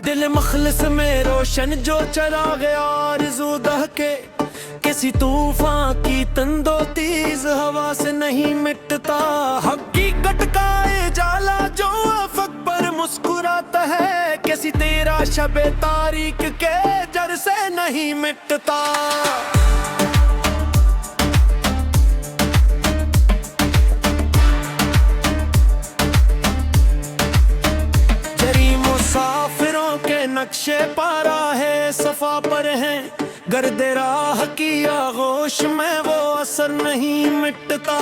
दिल मखलिस में रोशन जो चराग आरज़ू दहके, किसी तूफान की तंदो तेज हवा से नहीं मिटता। हकीकत का ये जाला जो अफक पर मुस्कुराता है, किसी तेरा शबे तारीख के जर से नहीं मिटता। मुसाफिरों के नक्शे पारा है सफा पर है, गर्दे राह की आगोश में वो असर नहीं मिटता।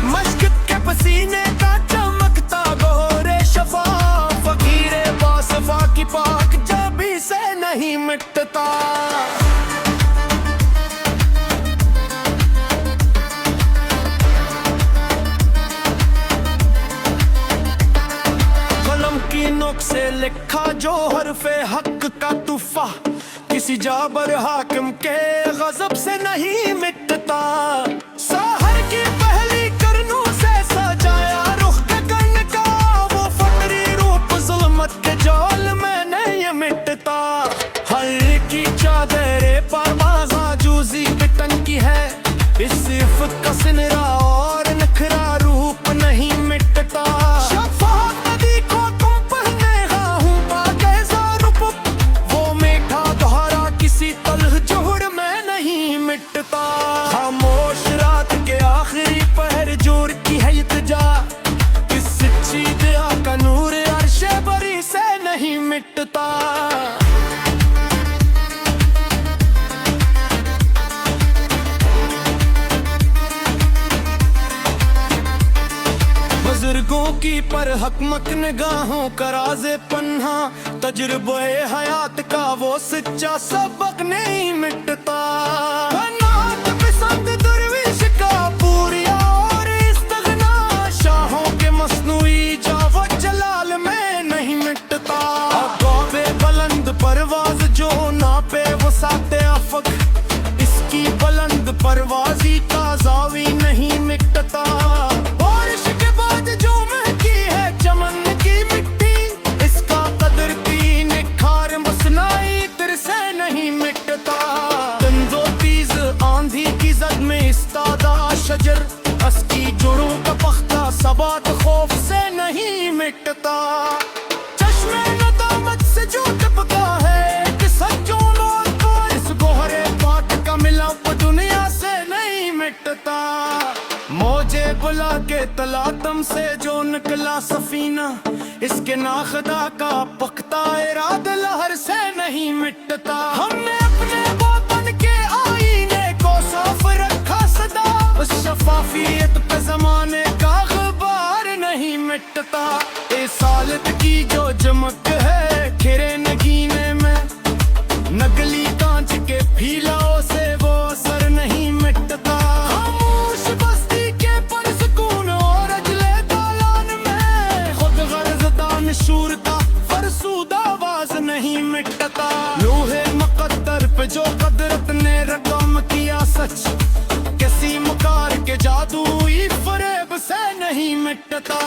मश्क के पसीने का चमकता गोरे शफा, फकीरे बासफा की पाक जबी से नहीं मिटता। नोक से लिखा जो हरफे हक का तूफा, किसी जाबर हाकिम के गजब से नहीं मिटता। सहर की पहली करनों से सजाया रुख के कर्ण का, वो फकरी रूप जुल्मत के जाल में नहीं मिटता। हर की चादरे परवाज़ा जूजी बिटन की है, इस इफ़्त का सिनरा और नखरा रूप नहीं मिटता। खामोश रात के आखिरी पहर जोर की है इत्जा, इस सच्ची दया का नूर अर्शे बरी से नहीं मिटता। बुजुर्गों की पर हकमत निगाहों का राज़े पन्हा, तजुर्बे हयात का वो सच्चा सबक नहीं मिटता। परवाज जो नापे वो साते आफक, इसकी बुलंद परवाजी का जावी नहीं मिटता। बारिश के बाद जो महकी है चमन की मिट्टी, इसका कदर की निखार मसनाई तिर से नहीं मिटता। तंजो तीज आंधी की जद में इस्तादा शजर, असकी जुड़ों का पख्ता सबात खौफ से नहीं मिटता। चश्मे नदामत से जो टपका है कि सच्चों मौत को, इस गोहरे पाक का मिलाप दुनिया से नहीं मिटता। मौजे बुला के तलातम से जो निकला सफीना, इसके नाखदा का पख्ता इराद लहर से नहीं मिटता। हमने अपने वतन के आईने को साफ रखा सदा, उस शफाफियत पे जमाने का गुबार नहीं मिटता। इस सालत की जो चमक है खिरे नगीने में, नकली कांच के फीलाओं से वो असर नहीं मिटता। खामोश बस्ती के परसकून और अजले दालान में, खुद गर्ज दानशूर का फरसूदा आवाज नहीं मिटता। लोहे मुकद्दर पे जो कदरत ने रकम किया सच, किसी मुकार के जादुई फरेब से नहीं मिटता।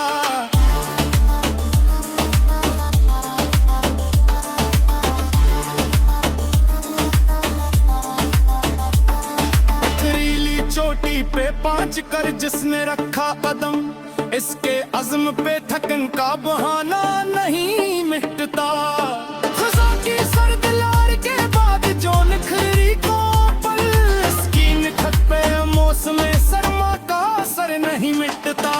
चोटी पे पांच कर जिसने रखा कदम, इसके अज़्म पे थकन का बहाना नहीं मिटता। ख़ुदा की सर्द लार के बाद जो निखरी को पल, इसकी निखत पे मौसम सरमा का असर नहीं मिटता।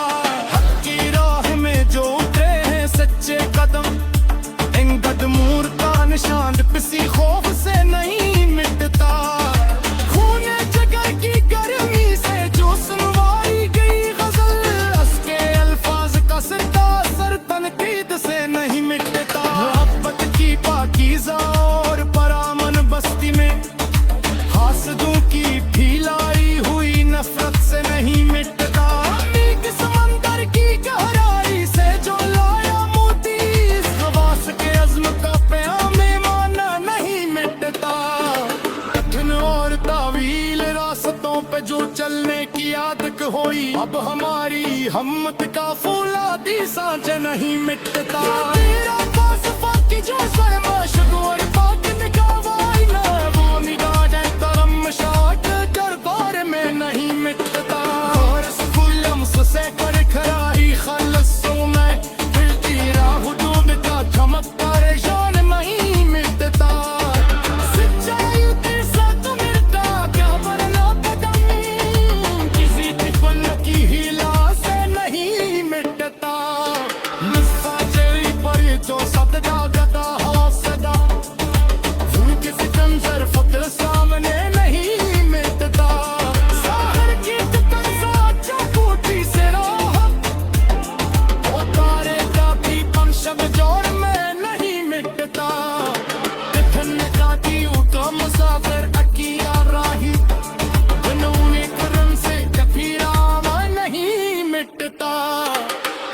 हक की राह में जो उतरे हैं सच्चे कदम, इन कदमूर का निशान किसी खौफ से नहीं मिटता। और परामन बस्ती में हासदों की फैलाई हुई नफरत से नहीं मिटता। समंदर की गहराई से जो लाया मोती, इस खवास के अज़्म का प्यामे माना नहीं मिटता। कठिन और तावील रास्तों पे जो चलने की आदत हुई, अब हमारी हिम्मत का फौलादी सांच नहीं मिटता। तेरा फासफा की जो सरमाशक और पाक निकावाई ना वो निगाह तरम शाट कर दौर में नहीं मिटता और फुलम से कर खराई खलसों में फिरती राह दूध का चमकता रेशान नहीं मिटता सच्चाई के साथ मिलता क्या वरना कदम किसी तिपल की हिला से नहीं मिटता नस्सा चेरी पर जो शब्द जागता हौसला वो किसी तंजर फक्र सामने नहीं मिटता सागर की तकसा चौकूटी से राह वो तारे का भी पंशब जोर में नहीं मिटता तिथन का की उठा मुसाफिर अकिया राही बनूने करम से कफीरावा नहीं मिटता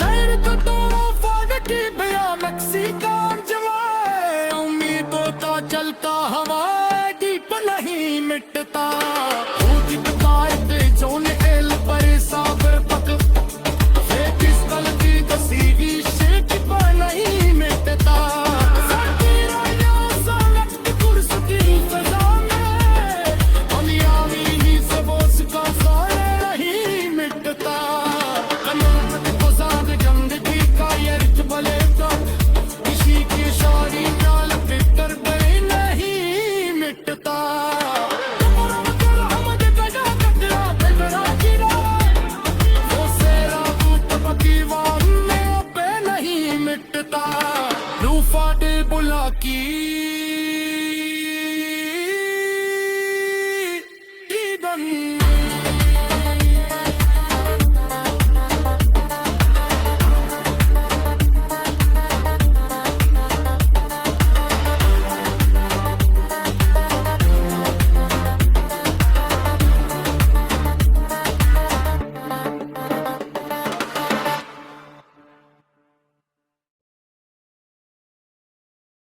तैर तो तोड़ा फाड़ की भयानक सी कार जवाए उम्मीदों का चलता हवा दीप नहीं मिटता ऊँची कतार पे जोने एल पर सागर पक किस गलती कसीगी शेख पर नहीं मिटता साकीरा या सालत कुर्स की सजा में अलियावी ही सबोस का सारे नहीं मिटता कनात को साग जंदगी का यर्च भले का किसी की शारी नाल फिक्र पे नहीं मिटता रूफाटे बुला की